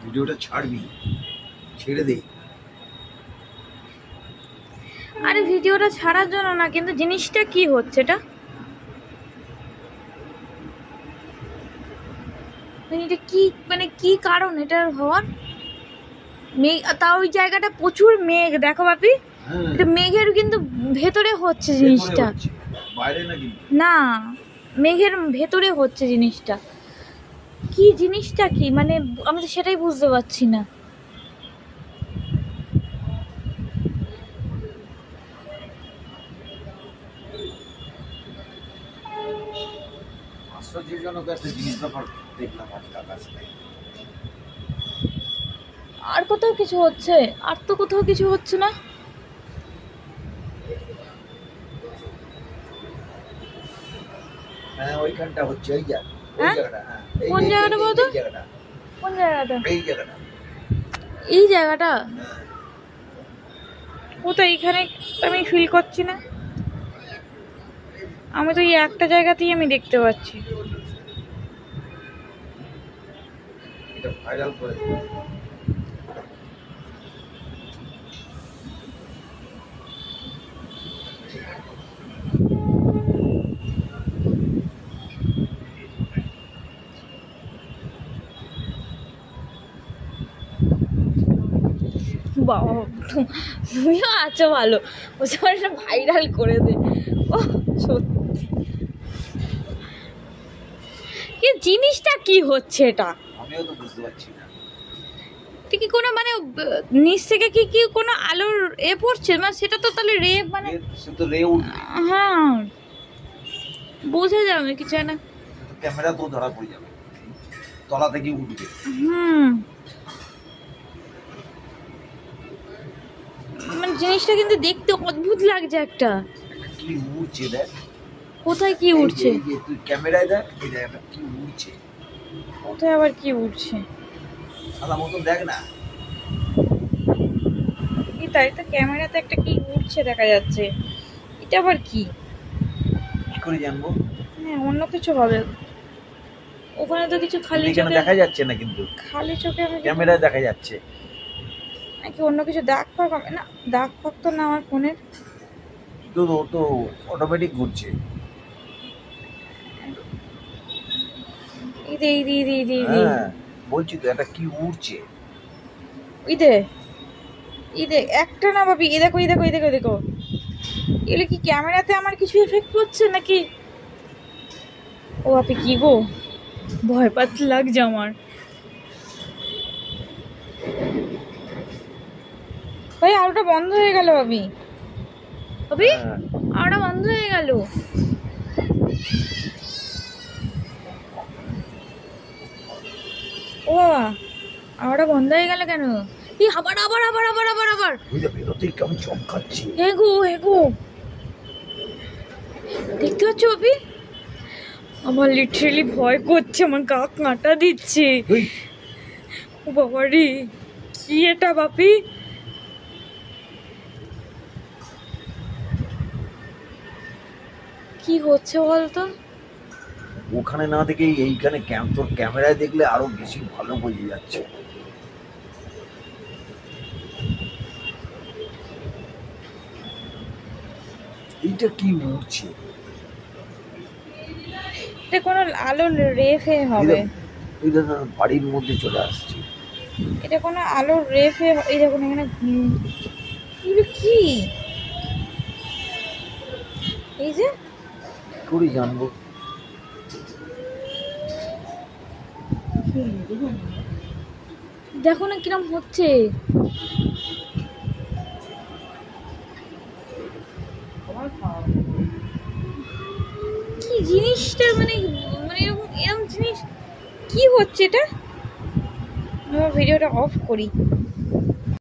ভিডিওটা ছাড়বি, ছেড়ে দে। আরে ভিডিওটা ছাড়ার জন্য না, কিন্তু জিনিসটা কি হচ্ছে এটা, এটা কি মানে কি কারণ এটা হওয়ার? মেঘ, তাও ওই জায়গাটা প্রচুর মেঘ, দেখো বাপি এটা মেঘের কিন্তু ভেতরে হচ্ছে জিনিসটা, বাইরে নাকি না মেঘের ভেতরে হচ্ছে জিনিসটা। কি জিনিসটা কি মানে আমি তো সেটাই বুঝতে পারছি না। আশ্চর্যজনক একটা জিনিস ব্যাপার দেখলাম আজকে আকাশে। আর কোথাও কিছু হচ্ছে? আর তো কোথাও কিছু হচ্ছে না। হ্যাঁ ওইখানটা হচ্ছে, এই জায়গাটা। হ্যাঁ কোন জায়গাটা বলতো? কোন জায়গাটা? এই জায়গাটা। এই জায়গাটা কোথায়? এখানে আমি ফিল করছি না, আমি তো এই একটা জায়গাতেই আমি দেখতে পাচ্ছি। এটা ভাইরাল করে দিই। বাবা তুমিও আছো ভালো, ওটা ভাইরাল করে দে। ও সত্যি কি জিনিসটা কি হচ্ছে এটা, আমিও তো বুঝতে পারছি না। ঠিক কি কোনো মানে নিচ থেকে কি কি কোনো আলোর এ পড়ছে, মানে সেটা তো তাহলে রে মানে সে তো রে উঠবে। হ্যাঁ বোঝা যাবে কিছু না, ক্যামেরা তো ধরা পড়ে যাবে, তলা থেকে উঠবে। মানে জিনিসটা কিন্তু দেখতে অদ্ভুত লাগছে একটা। কি উড়ছে দেখ, কোথায় কি উঠছে? তুই ক্যামেরায় দেখ, এই জায়গাটা কি উড়ছে। কোথায় আবার কি উঠছে? সাদা মতন দেখ না। তাই তো ক্যামেরাতে একটা কি উঠছে দেখা যাচ্ছে, এটা আবার কি? কি করে জানবো? হ্যাঁ অন্য কিছু হবে, ওখানে তো কিছু খালি চোখে দেখা যাচ্ছে না, কিন্তু খালি চোখে ক্যামেরায় দেখা যাচ্ছে নাকি অন্য কিছু দাগ ফাগ হবে না? দাগ ফাগ তো না আমার ফোনের, তো তো অটোমেটিক ঘুরছে। হ্যাঁ বলছি তো এটা কি উড়ছে। ইদে একটা না ভাবি, এই দেখো এই দেখো এই দেখো দেখো, এগুলো কি ক্যামেরাতে আমার কিছু এফেক্ট করছে নাকি? ও আপনি কি গো, ভয় পাচ্ছে লাগছে আমার। ভাই আলোটা বন্ধ হয়ে গেল ভাবি, ভাবি আলোটা বন্ধ হয়ে গেল। ও বাবা আলোটা বন্ধ হয়ে গেল কেন? এই আবার আবার আবার আবার আবার আবার বেরোতেই কেমন চমকাচ্ছে। হে গো দেখতে পাচ্ছ ভাবি, আমার লিটারেলি ভয় করছে, আমার গা কাঁটা দিচ্ছে। ও বাবা রে কি এটা বাপি, কি হচ্ছে বলতো? ওখানে না দেখে এইখানে তোর ক্যামেরায় দেখলে আরো বেশি ভালো বোঝা যাচ্ছে। এইটা কি উড়ছে? এটা কোনো আলো রেফে হবে, এটা বাড়ির মধ্যে চলে আসছে। এটা কোনো আলো রেফে, এই দেখুন এখানে কি, এই যে করে জানবো। দেখো না কিরম হচ্ছে, কি জিনিসটা মানে মানে এরকম জিনিস কি হচ্ছে এটা? আমার ভিডিওটা অফ করি।